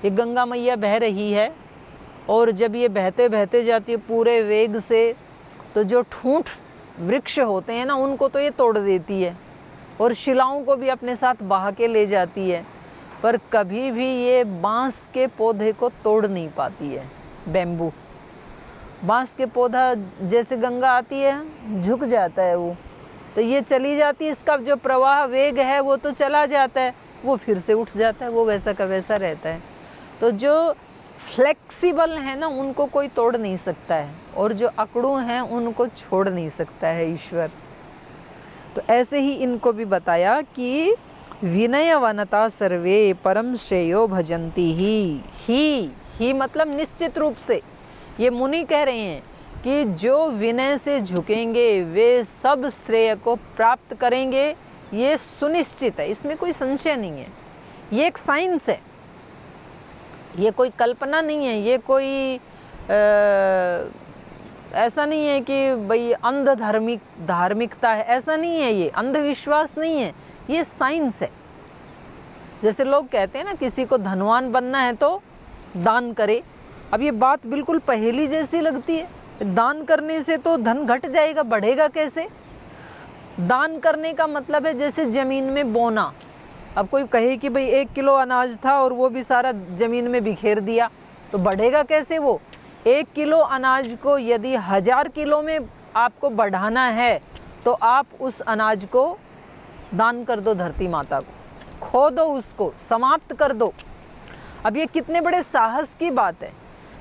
कि गंगा मैया बह रही है और जब ये बहते बहते जाती है पूरे वेग से, तो जो ठूंठ वृक्ष होते हैं ना उनको तो ये तोड़ देती है और शिलाओं को भी अपने साथ बहा के ले जाती है, पर कभी भी ये बांस के पौधे को तोड़ नहीं पाती है। बैम्बू, बांस के पौधा जैसे गंगा आती है झुक जाता है वो, तो ये चली जाती है, इसका जो प्रवाह वेग है वो तो चला जाता है, वो फिर से उठ जाता है, वो वैसा का वैसा रहता है। तो जो फ्लेक्सिबल है ना उनको कोई तोड़ नहीं सकता है, और जो अकड़ू हैं उनको छोड़ नहीं सकता है ईश्वर। तो ऐसे ही इनको भी बताया कि विनयवनता सर्वे परम श्रेयो भजन्ति ही मतलब निश्चित रूप से ये मुनि कह रहे हैं कि जो विनय से झुकेंगे वे सब श्रेय को प्राप्त करेंगे, ये सुनिश्चित है, इसमें कोई संशय नहीं है। ये एक साइंस है, ये कोई कल्पना नहीं है, ये कोई ऐसा नहीं है कि भाई अंध धार्मिकता है, ऐसा नहीं है, ये अंधविश्वास नहीं है, ये साइंस है। जैसे लोग कहते हैं ना किसी को धनवान बनना है तो दान करे, अब ये बात बिल्कुल पहेली जैसी लगती है, दान करने से तो धन घट जाएगा, बढ़ेगा कैसे? दान करने का मतलब है जैसे जमीन में बोना। अब कोई कहे कि भाई 1 किलो अनाज था और वो भी सारा जमीन में बिखेर दिया, तो बढ़ेगा कैसे वो? 1 किलो अनाज को यदि 1000 किलो में आपको बढ़ाना है तो आप उस अनाज को दान कर दो, धरती माता को खो दो, उसको समाप्त कर दो। अब ये कितने बड़े साहस की बात है।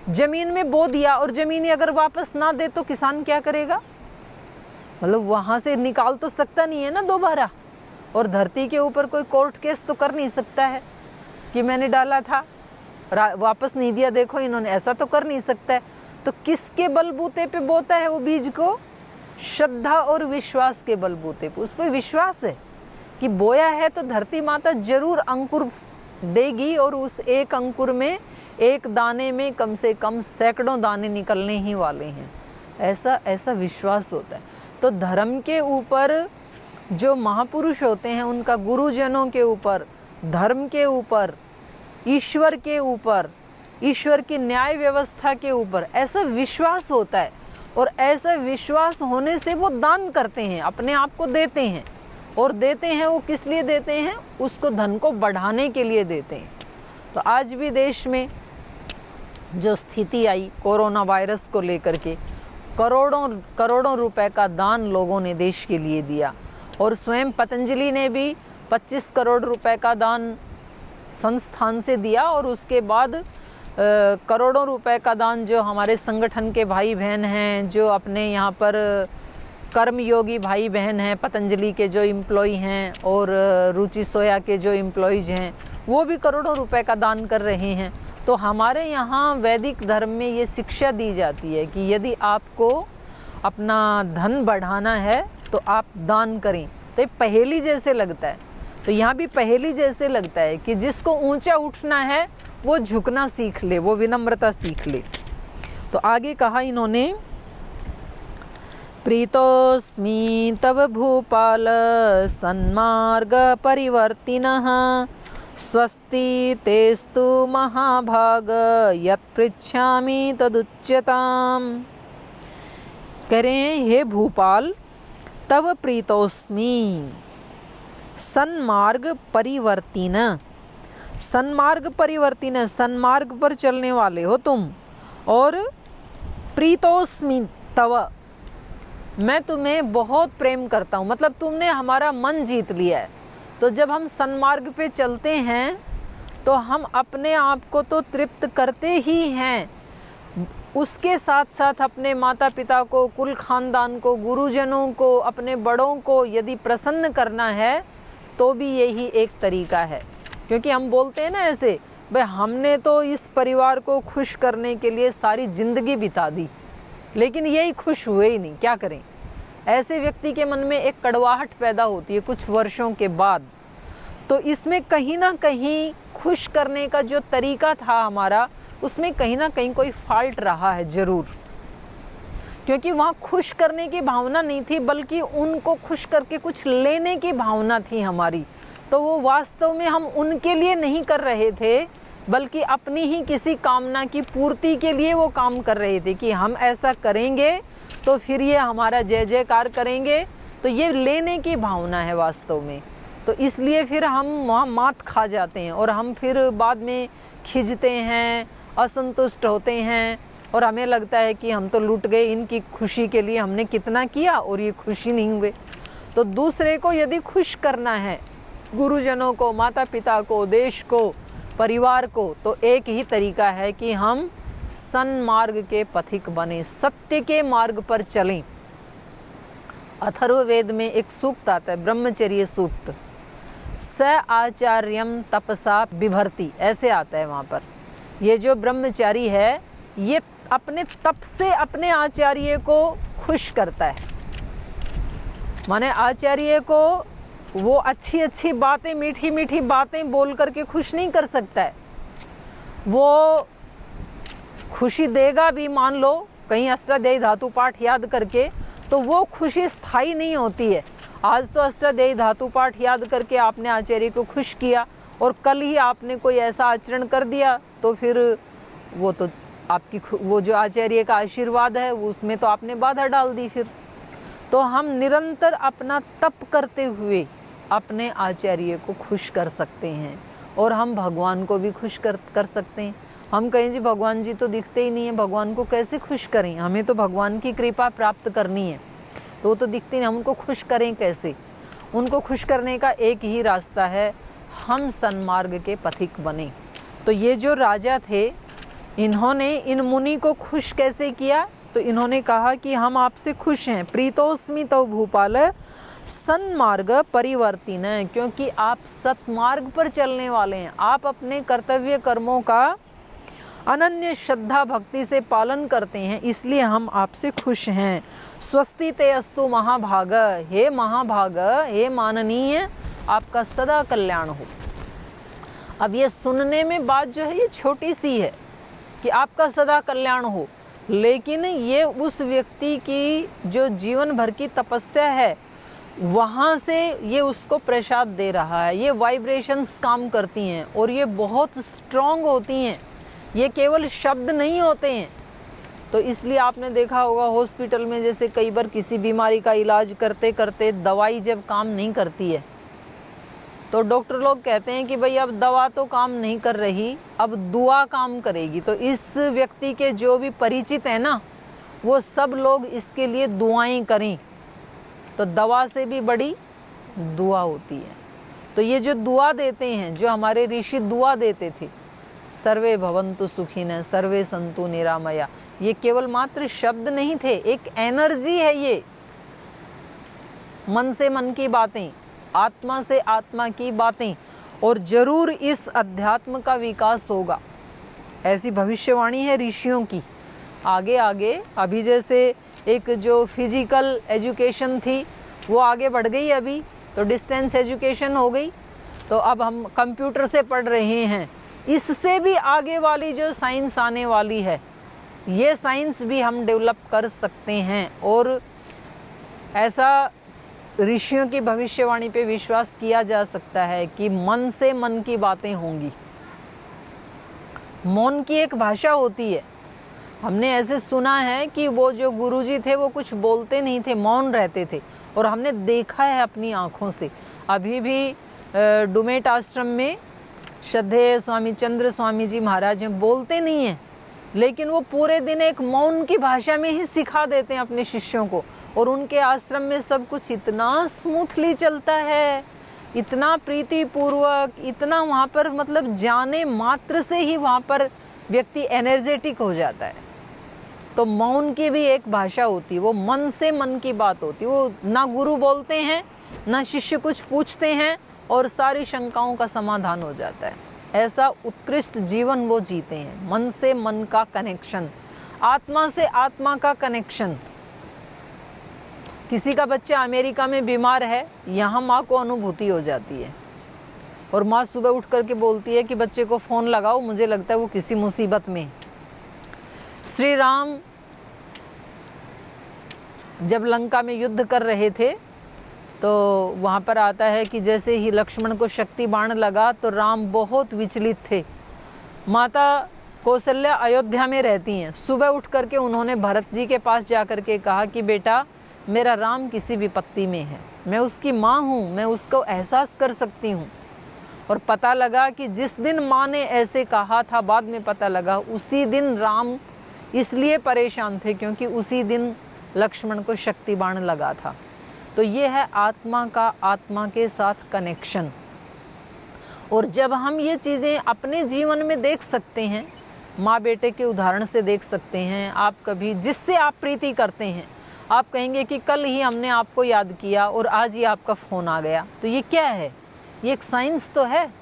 जमीन में बो दिया और जमीन अगर वापस ना दे तो किसान क्या करेगा? मतलब वहां से निकाल तो सकता नहीं है ना दोबारा, और धरती के ऊपर कोई कोर्ट केस तो कर नहीं सकता है कि मैंने डाला था वापस नहीं दिया, देखो इन्होंने, ऐसा तो कर नहीं सकता है। तो किसके बलबूते पे बोता है वो बीज को? श्रद्धा और विश्वास के बलबूते पे। उस पर विश्वास है कि बोया है तो धरती माता जरूर अंकुर देगी, और उस एक अंकुर में, एक दाने में कम से कम सैकड़ों दाने निकलने ही वाले हैं, ऐसा विश्वास होता है। तो धर्म के ऊपर जो महापुरुष होते हैं उनका, गुरुजनों के ऊपर, धर्म के ऊपर, ईश्वर के ऊपर, ईश्वर की न्याय व्यवस्था के ऊपर ऐसा विश्वास होता है, और ऐसा विश्वास होने से वो दान करते हैं, अपने आप को देते हैं। और देते हैं वो किस लिए देते हैं? उसको धन को बढ़ाने के लिए देते हैं। तो आज भी देश में जो स्थिति आई कोरोना वायरस को लेकर के, करोड़ों रुपए का दान लोगों ने देश के लिए दिया, और स्वयं पतंजलि ने भी 25 करोड़ रुपए का दान संस्थान से दिया, और उसके बाद करोड़ों रुपए का दान जो हमारे संगठन के भाई बहन हैं, जो अपने यहाँ पर कर्मयोगी भाई बहन हैं, पतंजलि के जो एम्प्लॉय हैं और रुचि सोया के जो एम्प्लॉयज़ हैं, वो भी करोड़ों रुपए का दान कर रहे हैं। तो हमारे यहाँ वैदिक धर्म में ये शिक्षा दी जाती है कि यदि आपको अपना धन बढ़ाना है तो आप दान करें। तो ये पहेली जैसे लगता है, तो यहाँ भी पहेली जैसे लगता है कि जिसको ऊंचा उठना है वो झुकना सीख ले, वो विनम्रता सीख ले। तो आगे कहा इन्होंने, प्रीतोस्मि तव भूपाल सन्मार्ग परिवर्तिनः स्वस्ति तेस्तु महाभाग यत् पृच्छामि तदुच्यताम्। कह रहे हैं, हे भूपाल, तव प्रीतोस्मि सन्मार्ग परिवर्तिन, सन्मार्ग परिवर्तिन, सन्मार्ग पर चलने वाले हो तुम, और प्रीतोस्मि तव, मैं तुम्हें बहुत प्रेम करता हूँ, मतलब तुमने हमारा मन जीत लिया है। तो जब हम सन्मार्ग पे चलते हैं तो हम अपने आप को तो तृप्त करते ही हैं, उसके साथ साथ अपने माता पिता को, कुल खानदान को, गुरुजनों को, अपने बड़ों को यदि प्रसन्न करना है तो भी यही एक तरीका है। क्योंकि हम बोलते हैं ना ऐसे, भाई हमने तो इस परिवार को खुश करने के लिए सारी जिंदगी बिता दी, लेकिन यही खुश हुए ही नहीं, क्या करें? ऐसे व्यक्ति के मन में एक कड़वाहट पैदा होती है कुछ वर्षों के बाद। तो इसमें कहीं ना कहीं खुश करने का जो तरीका था हमारा, उसमें कहीं ना कहीं कोई फॉल्ट रहा है जरूर, क्योंकि वहाँ खुश करने की भावना नहीं थी, बल्कि उनको खुश करके कुछ लेने की भावना थी हमारी। तो वो वास्तव में हम उनके लिए नहीं कर रहे थे, बल्कि अपनी ही किसी कामना की पूर्ति के लिए वो काम कर रहे थे कि हम ऐसा करेंगे तो फिर ये हमारा जय जयकार करेंगे। तो ये लेने की भावना है वास्तव में। तो इसलिए फिर हम वहाँ मात खा जाते हैं और हम फिर बाद में खिंचते हैं, असंतुष्ट होते हैं और हमें लगता है कि हम तो लूट गए, इनकी खुशी के लिए हमने कितना किया और ये खुशी नहीं हुए। तो दूसरे को यदि खुश करना है, गुरुजनों को, माता पिता को, देश को, परिवार को, तो एक ही तरीका है कि हम सन्मार्ग के पथिक बने, सत्य के मार्ग पर चलें। अथर्ववेद में एक सूक्त आता है, ब्रह्मचर्य सूक्त, स आचार्यम तपसा बिभर्ति, ऐसे आता है वहाँ पर। ये जो ब्रह्मचारी है ये अपने तप से अपने आचार्य को खुश करता है। माने आचार्य को वो अच्छी अच्छी बातें, मीठी मीठी बातें बोल करके खुश नहीं कर सकता है। वो खुशी देगा भी, मान लो कहीं अष्टाध्यायी धातु पाठ याद करके, तो वो खुशी स्थायी नहीं होती है। आज तो अष्टाध्यायी धातु पाठ याद करके आपने आचार्य को खुश किया और कल ही आपने कोई ऐसा आचरण कर दिया तो फिर वो तो आपकी वो जो आचार्य का आशीर्वाद है वो उसमें तो आपने बाधा डाल दी फिर। तो हम निरंतर अपना तप करते हुए अपने आचार्य को खुश कर सकते हैं और हम भगवान को भी खुश कर सकते हैं। हम कहें जी भगवान जी तो दिखते ही नहीं है, भगवान को कैसे खुश करें, हमें तो भगवान की कृपा प्राप्त करनी है, तो वो तो दिखते नहीं, हम उनको खुश करें कैसे। उनको खुश करने का एक ही रास्ता है, हम सन्मार्ग के पथिक बने। तो ये जो राजा थे, इन्होंने इन मुनि को खुश कैसे किया, तो इन्होंने कहा कि हम आपसे खुश हैं, प्रीतोस्मि तव भूपाल सन्मार्ग परिवर्तिन, क्योंकि आप सत्मार्ग पर चलने वाले हैं, आप अपने कर्तव्य कर्मों का अनन्य श्रद्धा भक्ति से पालन करते हैं, इसलिए हम आपसे खुश हैं। स्वस्ति ते अस्तु महाभाग, हे महाभाग, हे माननीय, आपका सदा कल्याण हो। अब ये सुनने में बात जो है ये छोटी सी है कि आपका सदा कल्याण हो, लेकिन ये उस व्यक्ति की जो जीवन भर की तपस्या है वहाँ से ये उसको प्रसाद दे रहा है। ये वाइब्रेशंस काम करती हैं और ये बहुत स्ट्रॉन्ग होती हैं, ये केवल शब्द नहीं होते हैं। तो इसलिए आपने देखा होगा हॉस्पिटल में जैसे कई बार किसी बीमारी का इलाज करते करते दवाई जब काम नहीं करती है तो डॉक्टर लोग कहते हैं कि भाई अब दवा तो काम नहीं कर रही, अब दुआ काम करेगी। तो इस व्यक्ति के जो भी परिचित है ना, वो सब लोग इसके लिए दुआएं करें। तो दवा से भी बड़ी दुआ होती है। तो ये जो दुआ देते हैं, जो हमारे ऋषि दुआ देते थे, सर्वे भवन्तु सुखिनः सर्वे सन्तु निरामया, ये केवल मात्र शब्द नहीं थे, एक एनर्जी है ये। मन से मन की बातें, आत्मा से आत्मा की बातें, और जरूर इस अध्यात्म का विकास होगा, ऐसी भविष्यवाणी है ऋषियों की। आगे आगे अभी जैसे एक जो फिजिकल एजुकेशन थी वो आगे बढ़ गई, अभी तो डिस्टेंस एजुकेशन हो गई, तो अब हम कंप्यूटर से पढ़ रहे हैं। इससे भी आगे वाली जो साइंस आने वाली है, ये साइंस भी हम डेवलप कर सकते हैं। और ऐसा ऋषियों की भविष्यवाणी पे विश्वास किया जा सकता है कि मन से मन की बातें होंगी। मौन की एक भाषा होती है। हमने ऐसे सुना है कि वो जो गुरुजी थे वो कुछ बोलते नहीं थे, मौन रहते थे, और हमने देखा है अपनी आँखों से। अभी भी डुमेट आश्रम में श्रद्धेय स्वामी चंद्र स्वामी जी महाराज हैं, बोलते नहीं हैं, लेकिन वो पूरे दिन एक मौन की भाषा में ही सिखा देते हैं अपने शिष्यों को। और उनके आश्रम में सब कुछ इतना स्मूथली चलता है, इतना प्रीतिपूर्वक, इतना वहाँ पर मतलब जाने मात्र से ही वहाँ पर व्यक्ति एनर्जेटिक हो जाता है। तो मौन की भी एक भाषा होती है, वो मन से मन की बात होती है। वो ना गुरु बोलते हैं ना शिष्य कुछ पूछते हैं और सारी शंकाओं का समाधान हो जाता है। ऐसा उत्कृष्ट जीवन वो जीते हैं। मन से मन का कनेक्शन, आत्मा से आत्मा का कनेक्शन। किसी का बच्चा अमेरिका में बीमार है, यहाँ माँ को अनुभूति हो जाती है और माँ सुबह उठ करके बोलती है कि बच्चे को फ़ोन लगाओ, मुझे लगता है वो किसी मुसीबत में। श्री राम जब लंका में युद्ध कर रहे थे तो वहाँ पर आता है कि जैसे ही लक्ष्मण को शक्ति बाण लगा तो राम बहुत विचलित थे। माता कौशल्या अयोध्या में रहती हैं। सुबह उठ करके उन्होंने भरत जी के पास जा कर के कहा कि बेटा, मेरा राम किसी विपत्ति में है, मैं उसकी माँ हूँ, मैं उसको एहसास कर सकती हूँ। और पता लगा कि जिस दिन माँ ने ऐसे कहा था, बाद में पता लगा उसी दिन राम इसलिए परेशान थे क्योंकि उसी दिन लक्ष्मण को शक्ति बाण लगा था। तो ये है आत्मा का आत्मा के साथ कनेक्शन। और जब हम ये चीज़ें अपने जीवन में देख सकते हैं, माँ बेटे के उदाहरण से देख सकते हैं। आप कभी जिससे आप प्रीति करते हैं, आप कहेंगे कि कल ही हमने आपको याद किया और आज ही आपका फ़ोन आ गया, तो ये क्या है? ये एक साइंस तो है।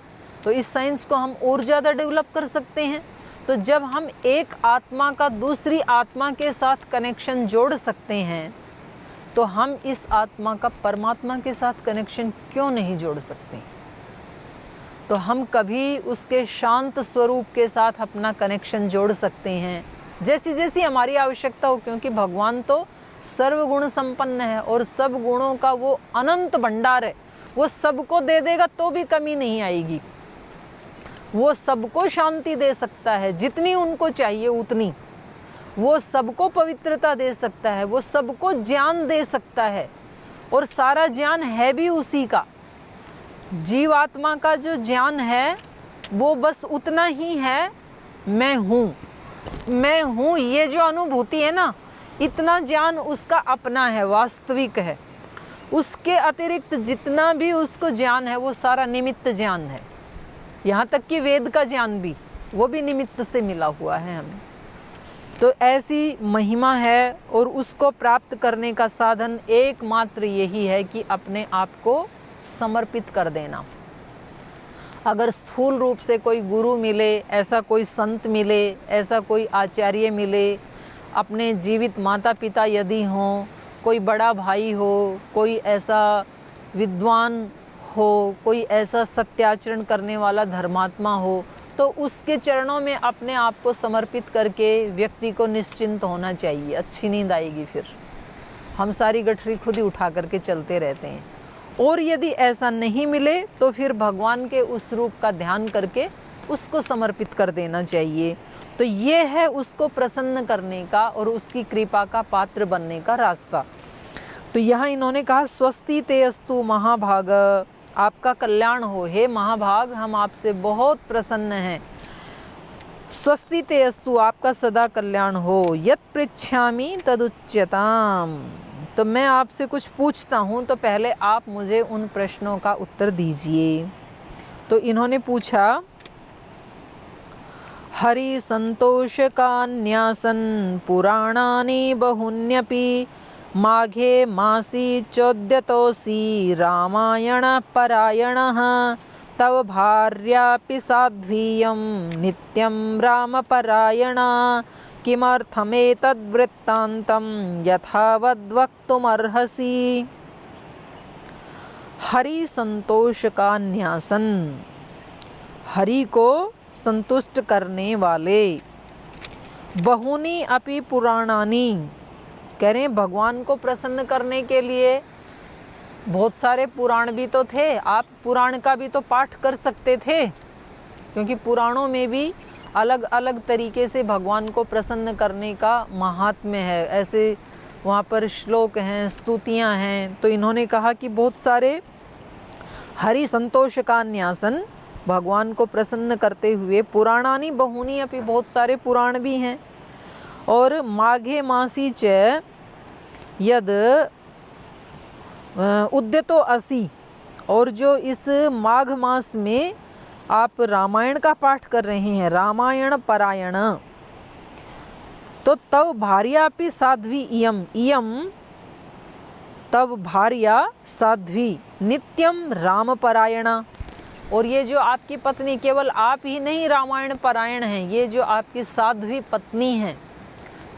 तो इस साइंस को हम और ज़्यादा डेवलप कर सकते हैं। तो जब हम एक आत्मा का दूसरी आत्मा के साथ कनेक्शन जोड़ सकते हैं, तो हम इस आत्मा का परमात्मा के साथ कनेक्शन क्यों नहीं जोड़ सकते? तो हम कभी उसके शांत स्वरूप के साथ अपना कनेक्शन जोड़ सकते हैं, जैसी जैसी हमारी आवश्यकता हो, क्योंकि भगवान तो सर्वगुण संपन्न है और सब गुणों का वो अनंत भंडार है। वो सबको दे देगा तो भी कमी नहीं आएगी। वो सबको शांति दे सकता है, जितनी उनको चाहिए उतनी। वो सबको पवित्रता दे सकता है, वो सबको ज्ञान दे सकता है, और सारा ज्ञान है भी उसी का। जीवात्मा का जो ज्ञान है वो बस उतना ही है, मैं हूँ, मैं हूँ। ये जो अनुभूति है ना, इतना ज्ञान उसका अपना है, वास्तविक है। उसके अतिरिक्त जितना भी उसको ज्ञान है वो सारा निमित्त ज्ञान है। यहाँ तक कि वेद का ज्ञान भी, वो भी निमित्त से मिला हुआ है हमें। तो ऐसी महिमा है, और उसको प्राप्त करने का साधन एकमात्र यही है कि अपने आप को समर्पित कर देना। अगर स्थूल रूप से कोई गुरु मिले, ऐसा कोई संत मिले, ऐसा कोई आचार्य मिले, अपने जीवित माता पिता यदि हों, कोई बड़ा भाई हो, कोई ऐसा विद्वान हो, कोई ऐसा सत्याचरण करने वाला धर्मात्मा हो, तो उसके चरणों में अपने आप को समर्पित करके व्यक्ति को निश्चिंत होना चाहिए। अच्छी नींद आएगी। फिर हम सारी गठरी खुद ही उठा करके चलते रहते हैं। और यदि ऐसा नहीं मिले तो फिर भगवान के उस रूप का ध्यान करके उसको समर्पित कर देना चाहिए। तो ये है उसको प्रसन्न करने का और उसकी कृपा का पात्र बनने का रास्ता। तो यहाँ इन्होंने कहा, स्वस्ति ते अस्तु महाभाग, आपका कल्याण हो हे महाभाग, हम आपसे बहुत प्रसन्न हैं। स्वस्ति ते अस्तु, आपका सदा कल्याण हो। यत् पृच्छामि तदुच्यताम, तो मैं आपसे कुछ पूछता हूँ तो पहले आप मुझे उन प्रश्नों का उत्तर दीजिए। तो इन्होंने पूछा, हरि संतोष का न्यासन पुराणानि बहुन्यपि, माघे मासी चोद्यतोसी रामायण परायणः, तव भार्यापि साध्वीयं नित्यं रामपरायणा, किमर्थमेतद्वृत्तान्तं यथावद्वक्तुमर्हसि। हरि संतोष का न्यासन, हरि को संतुष्ट करने वाले। बहुनी अपि पुराणानि, कह रहे हैं भगवान को प्रसन्न करने के लिए बहुत सारे पुराण भी तो थे। आप पुराण का भी तो पाठ कर सकते थे, क्योंकि पुराणों में भी अलग अलग तरीके से भगवान को प्रसन्न करने का महात्म्य है। ऐसे वहाँ पर श्लोक हैं, स्तुतियाँ हैं। तो इन्होंने कहा कि बहुत सारे हरि संतोष का न्यासन, भगवान को प्रसन्न करते हुए, पुराणानि बहुनी अपि, बहुत सारे पुराण भी हैं। और माघे मासी च यद उद्यतो असि, और जो इस माघ मास में आप रामायण का पाठ कर रहे हैं, रामायण परायण, तो तव भार्यापि साध्वी इयम, इयम तव भार्या साध्वी नित्यम राम परायणा। और ये जो आपकी पत्नी, केवल आप ही नहीं रामायण परायण हैं, ये जो आपकी साध्वी पत्नी हैं।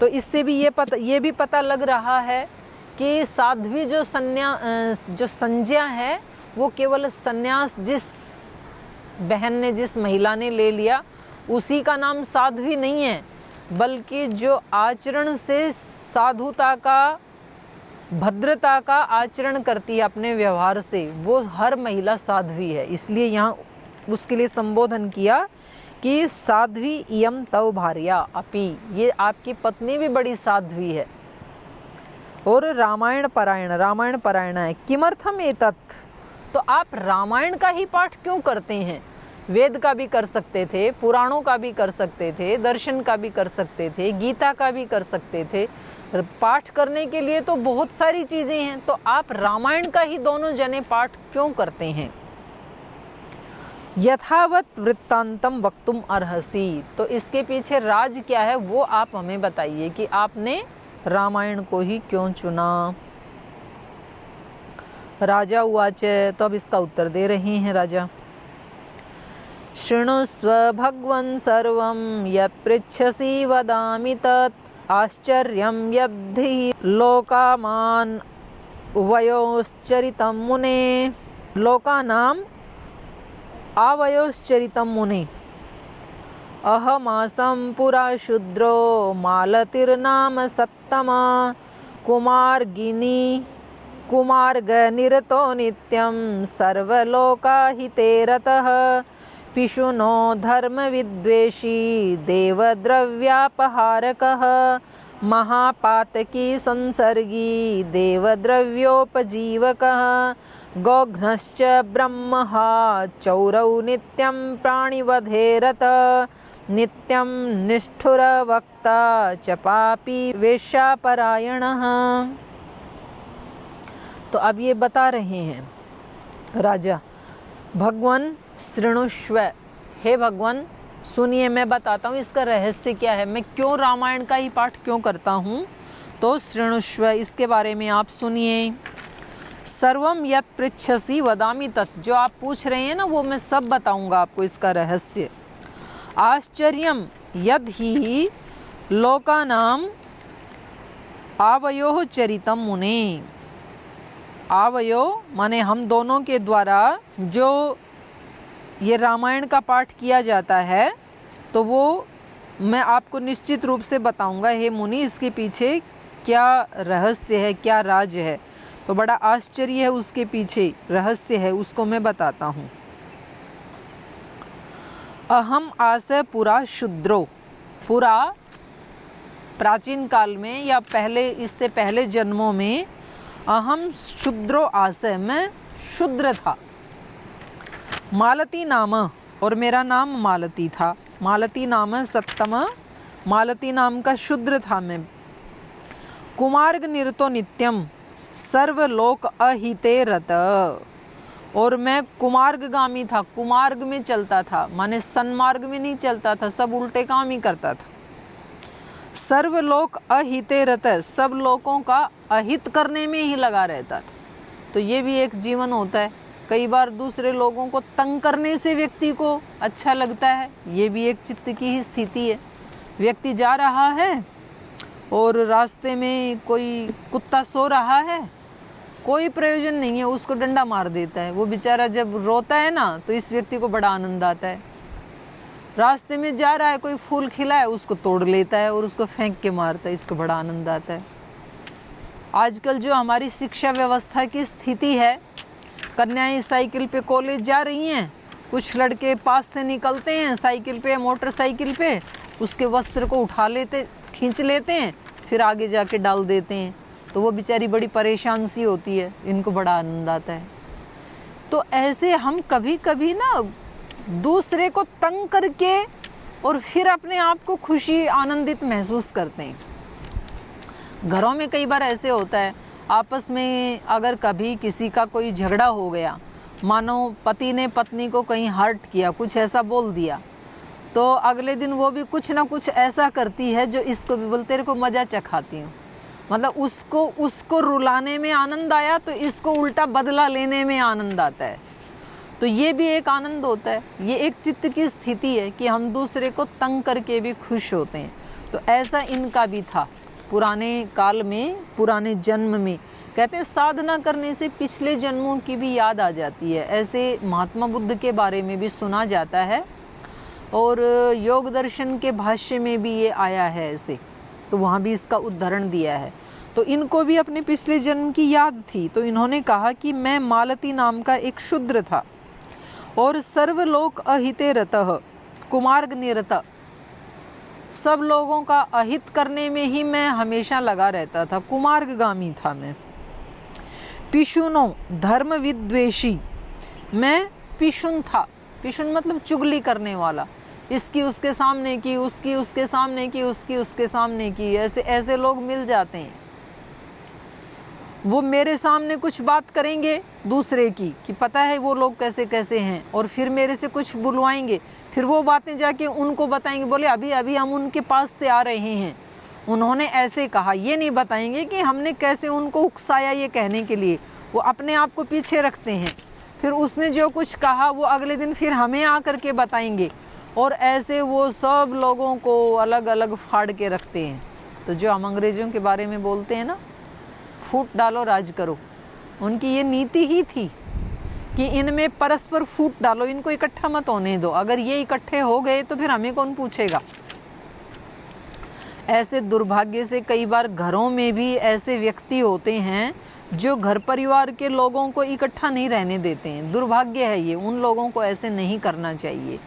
तो इससे भी ये भी पता लग रहा है कि साध्वी जो संज्ञा है, वो केवल संन्यास जिस बहन ने, जिस महिला ने ले लिया, उसी का नाम साध्वी नहीं है, बल्कि जो आचरण से साधुता का, भद्रता का आचरण करती है अपने व्यवहार से, वो हर महिला साध्वी है। इसलिए यहाँ उसके लिए संबोधन किया कि साध्वी इयम तव भार्या अपि, ये आपकी पत्नी भी बड़ी साध्वी है और रामायण परायण है। किमर्थम एतत्, तो आप रामायण का ही पाठ क्यों करते हैं? वेद का भी कर सकते थे, पुराणों का भी कर सकते थे, दर्शन का भी कर सकते थे, गीता का भी कर सकते थे। पाठ करने के लिए तो बहुत सारी चीजें हैं, तो आप रामायण का ही दोनों जने पाठ क्यों करते हैं? यथावत वृत्तांतम वक्तुम अर्हसि, तो इसके पीछे राज क्या है वो आप हमें बताइए कि आपने रामायण को ही क्यों चुना। राजा उवाच, तो अब इसका उत्तर दे रहे हैं राजा। शृणुस्व भगवन् सर्वं यत् पृच्छसि वदामि तत् आश्चर्यं यद्धि लोकामान् वयोश्चरितं मुने। लोकानाम् आवयोश्चरितं मुने। अहमासं पुरा शूद्रो मालतिर्नाम सत्तमा कुमार्गनिरतो नित्यं सर्वलोकाहिते रतः पिशुनो धर्मविद्वेषी देवद्रव्यापहारकः महापातकी संसर्गी देवद्रव्योपजीवकः गोघ्नश्च ब्रह्महा चौरौ नित्यं प्राणिवधे रतः नित्यं निष्ठुरवक्ता च पापी वेश्यापरायणः। तो अब ये बता रहे हैं राजा, भगवान शृणुष्व, हे भगवान सुनिए, मैं बताता हूँ इसका रहस्य क्या है, मैं क्यों रामायण का ही पाठ क्यों करता हूँ। तो शृणुष्व, इसके बारे में आप सुनिए। सर्वम यत् पृच्छसि वदामि तत्, जो आप पूछ रहे हैं ना वो मैं सब बताऊंगा आपको इसका रहस्य। आश्चर्यम यद् ही लोकानाम आवयोः चरितम मुने। आवयो माने हम दोनों के द्वारा जो ये रामायण का पाठ किया जाता है, तो वो मैं आपको निश्चित रूप से बताऊंगा हे मुनि, इसके पीछे क्या रहस्य है, क्या राज है। तो बड़ा आश्चर्य है उसके पीछे रहस्य है, उसको मैं बताता हूँ। अहम आसे पुरा शूद्रो, पुरा प्राचीन काल में या पहले, इससे पहले जन्मों में अहम शूद्रो आसे, मैं शूद्र था। मालती नाम, और मेरा नाम मालती था। मालती नाम सप्तम, मालती नाम का शूद्र था मैं। कुमार्ग निरतो नित्यम सर्वलोक अहिते रत, और मैं कुमार्गगामी था, कुमार्ग में चलता था, माने सन्मार्ग में नहीं चलता था, सब उल्टे काम ही करता था। सर्वलोक अहिते रत, सब लोगों का अहित करने में ही लगा रहता था। तो ये भी एक जीवन होता है, कई बार दूसरे लोगों को तंग करने से व्यक्ति को अच्छा लगता है, ये भी एक चित्त की ही स्थिति है। व्यक्ति जा रहा है और रास्ते में कोई कुत्ता सो रहा है, कोई प्रयोजन नहीं है, उसको डंडा मार देता है। वो बेचारा जब रोता है ना तो इस व्यक्ति को बड़ा आनंद आता है। रास्ते में जा रहा है, कोई फूल खिला है, उसको तोड़ लेता है और उसको फेंक के मारता है, इसको बड़ा आनंद आता है। आजकल जो हमारी शिक्षा व्यवस्था की स्थिति है, कन्याएं साइकिल पे कॉलेज जा रही हैं, कुछ लड़के पास से निकलते हैं साइकिल पे, मोटरसाइकिल पे, उसके वस्त्र को उठा लेते, खींच लेते हैं, फिर आगे जाके डाल देते हैं। तो वो बेचारी बड़ी परेशान सी होती है, इनको बड़ा आनंद आता है। तो ऐसे हम कभी कभी ना दूसरे को तंग करके और फिर अपने आप को खुशी आनंदित महसूस करते हैं। घरों में कई बार ऐसे होता है, आपस में अगर कभी किसी का कोई झगड़ा हो गया, मानो पति ने पत्नी को कहीं हर्ट किया, कुछ ऐसा बोल दिया, तो अगले दिन वो भी कुछ ना कुछ ऐसा करती है जो इसको भी बोलते, तेरे को मजा चखाती हूँ। मतलब उसको रुलाने में आनंद आया तो इसको उल्टा बदला लेने में आनंद आता है। तो ये भी एक आनंद होता है, ये एक चित्त की स्थिति है कि हम दूसरे को तंग करके भी खुश होते हैं। तो ऐसा इनका भी था पुराने काल में, पुराने जन्म में। कहते हैं साधना करने से पिछले जन्मों की भी याद आ जाती है। ऐसे महात्मा बुद्ध के बारे में भी सुना जाता है और योग दर्शन के भाष्य में भी ये आया है ऐसे, तो वहाँ भी इसका उदाहरण दिया है। तो इनको भी अपने पिछले जन्म की याद थी, तो इन्होंने कहा कि मैं मालती नाम का एक शूद्र था और सर्वलोक अहिते रतः, कुमार्ग निरत, सब लोगों का अहित करने में ही मैं हमेशा लगा रहता था, कुमार्गगामी था मैं। पिशुनो धर्म विद्वेषी, मैं पिशुन था। पिशुन मतलब चुगली करने वाला, इसकी उसके सामने की, उसकी उसके सामने की, उसकी उसके सामने की, ऐसे ऐसे लोग मिल जाते हैं। वो मेरे सामने कुछ बात करेंगे दूसरे की कि पता है वो लोग कैसे कैसे हैं, और फिर मेरे से कुछ बुलवाएंगे, फिर वो बातें जाके उनको बताएंगे, बोले अभी अभी हम उनके पास से आ रहे हैं, उन्होंने ऐसे कहा। ये नहीं बताएंगे कि हमने कैसे उनको उकसाया ये कहने के लिए, वो अपने आप को पीछे रखते हैं। फिर उसने जो कुछ कहा वो अगले दिन फिर हमें आकर के बताएंगे, और ऐसे वो सब लोगों को अलग अलग फाड़ के रखते हैं। तो जो हम अंग्रेजों के बारे में बोलते हैं ना, फूट डालो राज करो, उनकी ये नीति ही थी कि इनमें परस्पर फूट डालो, इनको इकट्ठा मत होने दो, अगर ये इकट्ठे हो गए तो फिर हमें कौन पूछेगा। ऐसे दुर्भाग्य से कई बार घरों में भी ऐसे व्यक्ति होते हैं जो घर परिवार के लोगों को इकट्ठा नहीं रहने देते हैं। दुर्भाग्य है ये, उन लोगों को ऐसे नहीं करना चाहिए।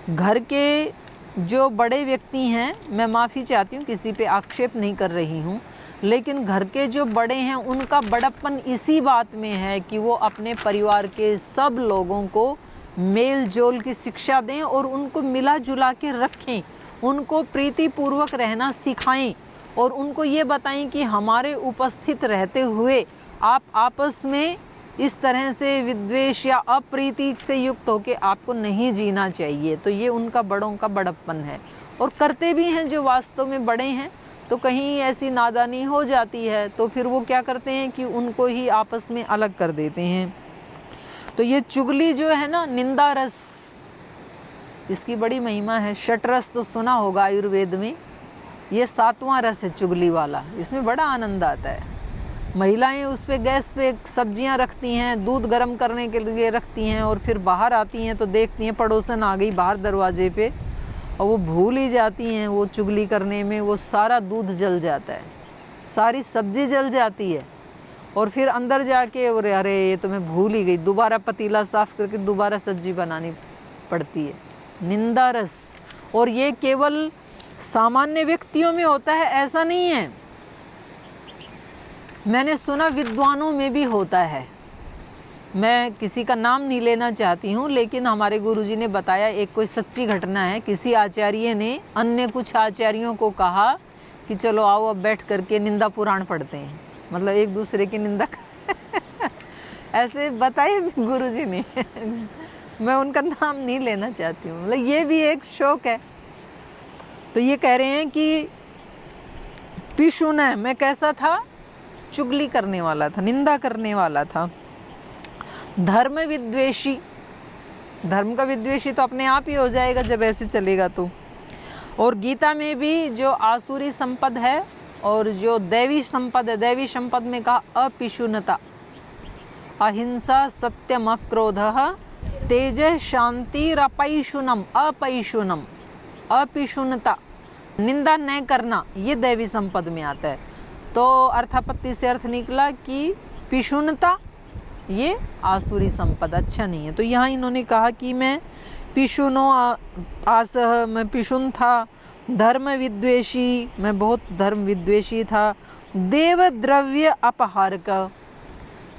घर के जो बड़े व्यक्ति हैं, मैं माफ़ी चाहती हूँ, किसी पे आक्षेप नहीं कर रही हूँ, लेकिन घर के जो बड़े हैं उनका बड़प्पन इसी बात में है कि वो अपने परिवार के सब लोगों को मेल जोल की शिक्षा दें और उनको मिला जुला के रखें, उनको प्रीतिपूर्वक रहना सिखाएं, और उनको ये बताएं कि हमारे उपस्थित रहते हुए आप आपस में इस तरह से विद्वेष या अप्रीति से युक्त होकर आपको नहीं जीना चाहिए। तो ये उनका बड़ों का बड़प्पन है, और करते भी हैं जो वास्तव में बड़े हैं। तो कहीं ऐसी नादानी हो जाती है तो फिर वो क्या करते हैं कि उनको ही आपस में अलग कर देते हैं। तो ये चुगली जो है ना, निंदा रस, इसकी बड़ी महिमा है। षटरस तो सुना होगा आयुर्वेद में, ये 7वां रस है चुगली वाला, इसमें बड़ा आनंद आता है। महिलाएं उस पे गैस पे सब्जियां रखती हैं, दूध गर्म करने के लिए रखती हैं, और फिर बाहर आती हैं तो देखती हैं पड़ोसन आ गई बाहर दरवाजे पे, और वो भूल ही जाती हैं वो चुगली करने में, वो सारा दूध जल जाता है, सारी सब्जी जल जाती है, और फिर अंदर जाके अरे ये तो मैं भूल ही गई, दोबारा पतीला साफ करके दोबारा सब्जी बनानी पड़ती है। निंदा रस, और ये केवल सामान्य व्यक्तियों में होता है ऐसा नहीं है, मैंने सुना विद्वानों में भी होता है। मैं किसी का नाम नहीं लेना चाहती हूँ, लेकिन हमारे गुरुजी ने बताया, एक कोई सच्ची घटना है। किसी आचार्य ने अन्य कुछ आचार्यों को कहा कि चलो आओ अब बैठ करके निंदा पुराण पढ़ते हैं, मतलब एक दूसरे की निंदा ऐसे बताए गुरुजी ने मैं उनका नाम नहीं लेना चाहती हूँ, मतलब ये भी एक शौक है। तो ये कह रहे हैं कि पिशुन है, मैं कैसा था, चुगली करने वाला था, निंदा करने वाला था। धर्म विद्वेषी, धर्म का विद्वेषी तो अपने आप ही हो जाएगा जब ऐसे चलेगा तो। और गीता में भी जो आसुरी संपद है और जो दैवी संपद है, दैवी संपद में कहा अपिशुनता, अहिंसा, सत्यम, क्रोधः, तेज, शांति, अपैशुनम, अपैशुनम, अपिशुनता, निंदा न करना, ये दैवी संपद में आता है। तो अर्थापत्ति से अर्थ निकला कि पिशुनता ये आसुरी संपद अच्छा नहीं है। तो यहाँ इन्होंने कहा कि मैं पिशुनो आसह, मैं पिशुन था। धर्म विद्वेषी, मैं बहुत धर्म विद्वेषी था। देव द्रव्य अपहारक,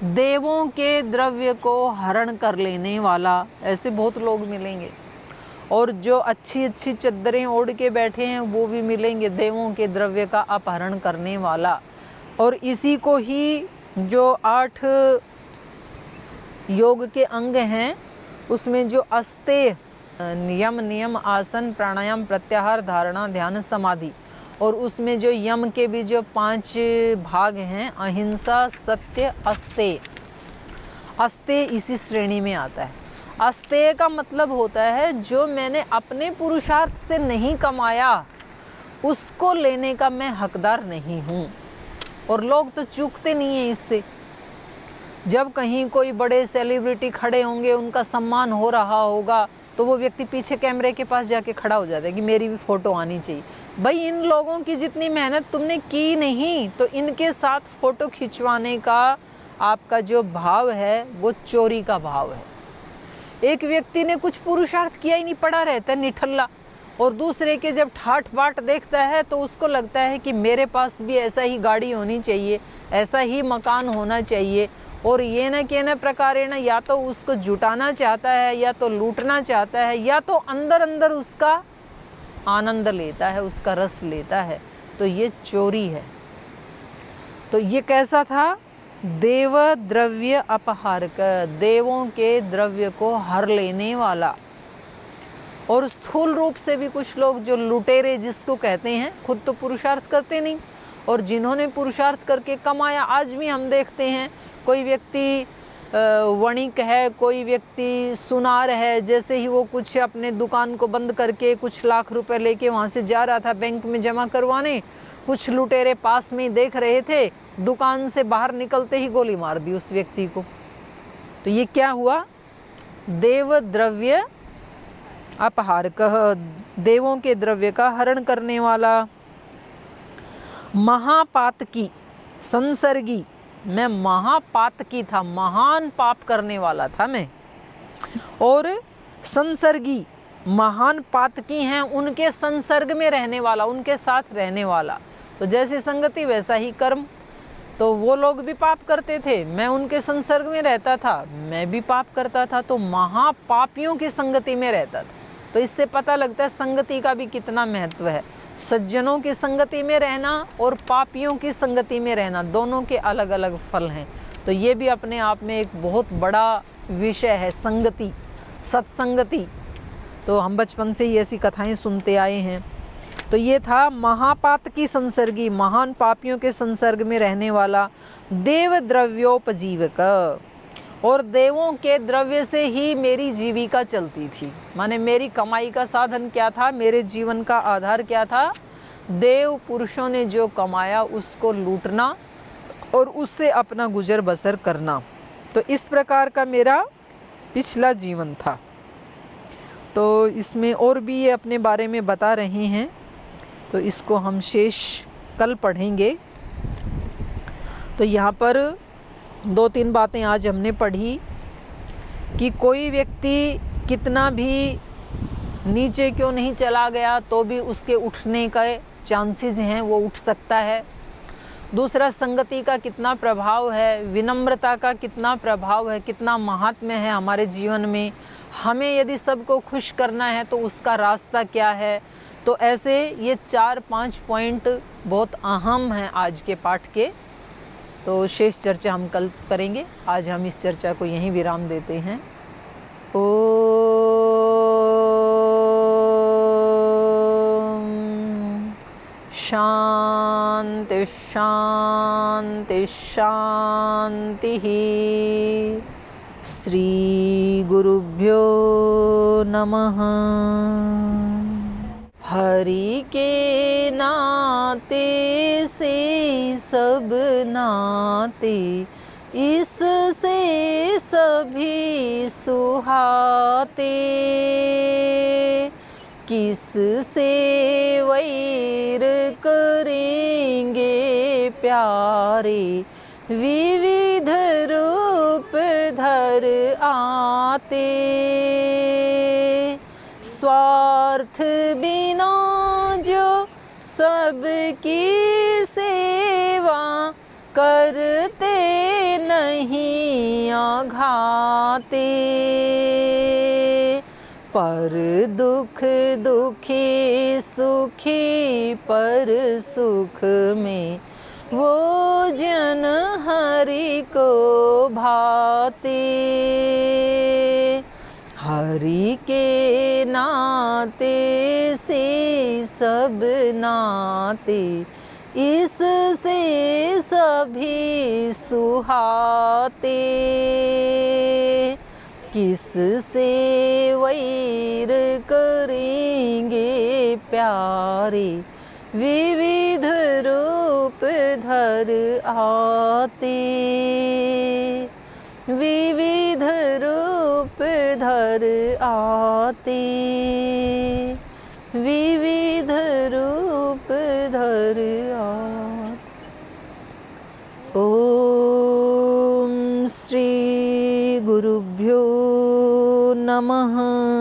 देवों के द्रव्य को हरण कर लेने वाला, ऐसे बहुत लोग मिलेंगे। और जो अच्छी अच्छी चद्दरें ओढ़ के बैठे हैं वो भी मिलेंगे, देवों के द्रव्य का अपहरण करने वाला। और इसी को ही जो 8 योग के अंग हैं उसमें जो अस्तेय, यम, नियम, आसन, प्राणायाम, प्रत्याहार, धारणा, ध्यान, समाधि, और उसमें जो यम के भी जो 5 भाग हैं, अहिंसा, सत्य, अस्तेय, अस्तेय इसी श्रेणी में आता है। अस्तेय का मतलब होता है जो मैंने अपने पुरुषार्थ से नहीं कमाया उसको लेने का मैं हकदार नहीं हूँ। और लोग तो चूकते नहीं हैं इससे। जब कहीं कोई बड़े सेलिब्रिटी खड़े होंगे, उनका सम्मान हो रहा होगा, तो वो व्यक्ति पीछे कैमरे के पास जाके खड़ा हो जाता है कि मेरी भी फोटो आनी चाहिए। भाई इन लोगों की जितनी मेहनत तुमने की नहीं, तो इनके साथ फोटो खिंचवाने का आपका जो भाव है वो चोरी का भाव है। एक व्यक्ति ने कुछ पुरुषार्थ किया ही नहीं, पड़ा रहता है निठल्ला, और दूसरे के जब ठाठ बाट देखता है तो उसको लगता है कि मेरे पास भी ऐसा ही गाड़ी होनी चाहिए, ऐसा ही मकान होना चाहिए, और ये न के न प्रकारेण या तो उसको जुटाना चाहता है, या तो लूटना चाहता है, या तो अंदर अंदर उसका आनंद लेता है, उसका रस लेता है। तो ये चोरी है। तो ये कैसा था? देव द्रव्य अपहारक, देवों के द्रव्य को हर लेने वाला। और स्थूल रूप से भी कुछ लोग जो लुटेरे जिसको कहते हैं, खुद तो पुरुषार्थ करते नहीं, और जिन्होंने पुरुषार्थ करके कमाया, आज भी हम देखते हैं कोई व्यक्ति वणिक है, कोई व्यक्ति सुनार है, जैसे ही वो कुछ अपने दुकान को बंद करके कुछ लाख रुपए लेके वहाँ से जा रहा था बैंक में जमा करवाने, कुछ लुटेरे पास में देख रहे थे, दुकान से बाहर निकलते ही गोली मार दी उस व्यक्ति को। तो ये क्या हुआ? देव द्रव्य अपहारक, देवों के द्रव्य का हरण करने वाला। महापातकी, संसर्गी, मैं महापातकी था, महान पाप करने वाला था मैं। और संसर्गी, महान पातकी हैं, उनके संसर्ग में रहने वाला, उनके साथ रहने वाला। तो जैसी संगति वैसा ही कर्म। तो वो लोग भी पाप करते थे, मैं उनके संसर्ग में रहता था, मैं भी पाप करता था, तो महापापियों की संगति में रहता था। तो इससे पता लगता है संगति का भी कितना महत्व है। सज्जनों की संगति में रहना और पापियों की संगति में रहना, दोनों के अलग अलग फल हैं। तो ये भी अपने आप में एक बहुत बड़ा विषय है, संगति, सत्संगति। तो हम बचपन से ही ऐसी कथाएं सुनते आए हैं। तो ये था महापातकी संसर्गी, महान पापियों के संसर्ग में रहने वाला। देव द्रव्योपजीवक, और देवों के द्रव्य से ही मेरी जीविका चलती थी। माने मेरी कमाई का साधन क्या था, मेरे जीवन का आधार क्या था? देव पुरुषों ने जो कमाया उसको लूटना और उससे अपना गुजर बसर करना। तो इस प्रकार का मेरा पिछला जीवन था। तो इसमें और भी ये अपने बारे में बता रहे हैं, तो इसको हम शेष कल पढ़ेंगे। तो यहाँ पर 2-3 बातें आज हमने पढ़ी कि कोई व्यक्ति कितना भी नीचे क्यों नहीं चला गया तो भी उसके उठने का चांसेस हैं, वो उठ सकता है। दूसरा, संगति का कितना प्रभाव है, विनम्रता का कितना प्रभाव है, कितना महात्म्य है हमारे जीवन में। हमें यदि सबको खुश करना है तो उसका रास्ता क्या है। तो ऐसे ये 4-5 पॉइंट बहुत अहम हैं आज के पाठ के। तो शेष चर्चा हम कल करेंगे। आज हम इस चर्चा को यहीं विराम देते हैं। ओम शांति शांति शांति। श्री गुरुभ्यो नमः। हरि के नाते से सब नाते, इससे सभी सुहाते। किस से वैर करेंगे प्यारे, विविध रूप धर आते। स्वार्थ बिना जो सबकी सेवा, करते नहीं आघाते। पर दुख दुखी सुखी पर सुख में, वो जन हरि को भाते। हरि के नाते से सब नाते, इससे सभी सुहाते। किस से वैर करेंगे प्यारे, विविध रूप धर आते। विविध रूप धर आते। विविध रूप धर आते। ओम श्री गुरुभ्यो नमः।